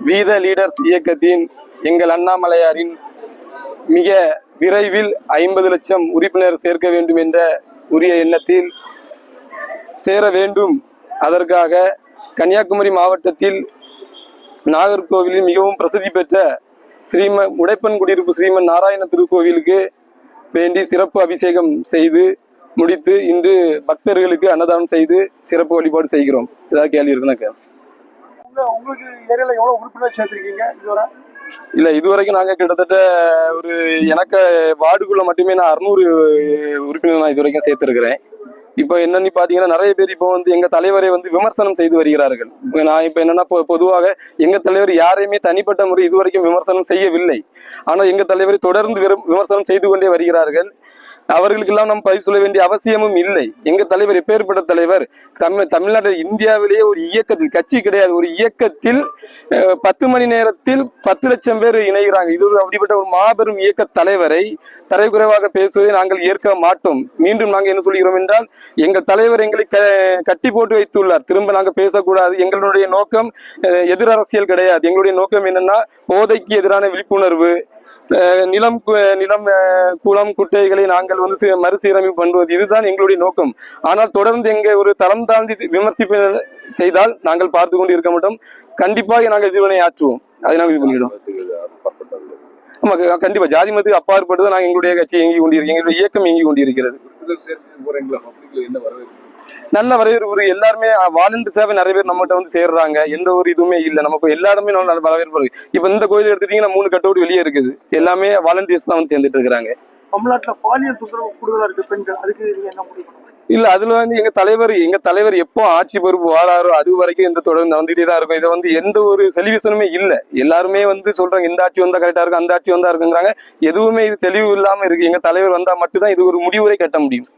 வீத லீடர்ஸ் இயக்கத்தின் எங்கள் அண்ணாமலையாரின் மிக விரைவில் 50 லட்சம் உறுப்பினர் சேர்க்க வேண்டும் என்ற உரிய எண்ணத்தில் சேர வேண்டும். அதற்காக கன்னியாகுமரி மாவட்டத்தில் நாகர்கோவிலில் மிகவும் பிரசித்தி பெற்ற உடைப்பன் குடியிருப்பு ஸ்ரீமன் நாராயண திருக்கோவிலுக்கு வேண்டி சிறப்பு அபிஷேகம் செய்து முடித்து இன்று பக்தர்களுக்கு அன்னதானம் செய்து சிறப்பு வழிபாடு செய்கிறோம். ஏதாவது கேள்வி இருக்குன்னா உங்களுக்கு ஏரியால எவ்வளவு உறுப்பினர் சேர்த்திருக்கீங்க இதுவரை? இல்ல, இதுவரைக்கும் நாங்க கிட்டத்தட்ட ஒரு எனக்கு வார்டுக்குள்ள மட்டுமே நான் 600 உறுப்பினர் நான் இதுவரைக்கும் சேர்த்திருக்கிறேன். இப்போ என்னன்னு பாத்தீங்கன்னா நிறைய பேர் இப்போ எங்க தலைவரை விமர்சனம் செய்து வருகிறார்கள். நான் இப்ப என்னன்னா பொதுவாக எங்க தலைவர் யாரையுமே தனிப்பட்ட முறை இதுவரைக்கும் விமர்சனம் செய்யவில்லை. ஆனால் எங்க தலைவரை தொடர்ந்து விமர்சனம் செய்து கொண்டே வருகிறார்கள். அவர்களுக்கெல்லாம் நாம் பதில் சொல்ல வேண்டிய அவசியமும் இல்லை. எங்க தலைவர் எப்பேற்பட்ட தலைவர், தமிழ்நாட்டில் இந்தியாவிலேயே ஒரு இயக்கத்தில், கட்சி கிடையாது, ஒரு இயக்கத்தில் 10 மணி நேரத்தில் 10 லட்சம் பேர் இணைகிறாங்க. இது அப்படிப்பட்ட ஒரு மாபெரும் இயக்க தலைவரை தரைக்குறைவாக பேசுவதை நாங்கள் ஏற்க மாட்டோம். மீண்டும் நாங்கள் என்ன சொல்கிறோம் என்றால், எங்கள் தலைவர் எங்களை கட்டி போட்டு வைத்துள்ளார். திரும்ப நாங்கள் பேசக்கூடாது. எங்களுடைய நோக்கம் எதிர் அரசியல் கிடையாது. எங்களுடைய நோக்கம் என்னன்னா போதைக்கு எதிரான விழிப்புணர்வு, நிலம் குளம் குட்டைகளை நாங்கள் மறுசீரமைப்பு பண்ணுவது, இதுதான் எங்களுடைய நோக்கம். ஆனால் தொடர்ந்து எங்க ஒரு தரம் தாழ்ந்து விமர்சிப்பு செய்தால் நாங்கள் பார்த்து கொண்டு இருக்க மாட்டோம். கண்டிப்பாக நாங்கள் எதிர்வினை ஆற்றுவோம். அதை நாங்கள் இது பண்ணிடுவோம். ஆமா, கண்டிப்பா ஜாதி மதத்துக்கு அப்பாற்பட்டு நாங்கள் எங்களுடைய கட்சி இயங்கி கொண்டிருக்கோம். எங்களுடைய இயக்கம் இயங்கி கொண்டிருக்கிறது. நல்ல வரவேற்பு. எல்லாருமே வாலண்டியர் சேவை நிறைய பேர் நம்மகிட்ட சேர்றாங்க. எந்த ஒரு இதுவுமே இல்லை. நம்ம எல்லா இடமே நல்ல வரவேற்பு இருக்கு. இப்ப இந்த கோயில் எடுத்துட்டீங்கன்னா 3 கட்டோடு வெளியே இருக்குது. எல்லாமே வாலண்டியர்ஸ் தான் சேர்ந்துட்டு இருக்கிறாங்க. தமிழ்நாட்டுல பாலியல் தொந்தரவு கூடுதலா இருக்கு பெண்கள், அதுக்கு என்ன முடிவு பண்ணுவாங்க? இல்ல, அதுல எங்க தலைவர் எப்போ ஆட்சி பொறுப்பு வாராரோ அது வரைக்கும் இந்த தொடர்ந்து நடந்துகிட்டே தான் இருக்கும். இதை எந்த ஒரு செலிவிஷனுமே இல்லை. எல்லாருமே சொல்றாங்க இந்த ஆட்சி வந்தா கரெக்டா இருக்கும், அந்த ஆட்சி வந்தா இருக்குங்கிறாங்க. எதுவுமே இது தெளிவு இல்லாம இருக்கு. எங்க தலைவர் வந்தா மட்டும்தான் இது ஒரு முடிவுரை கட்ட முடியும்.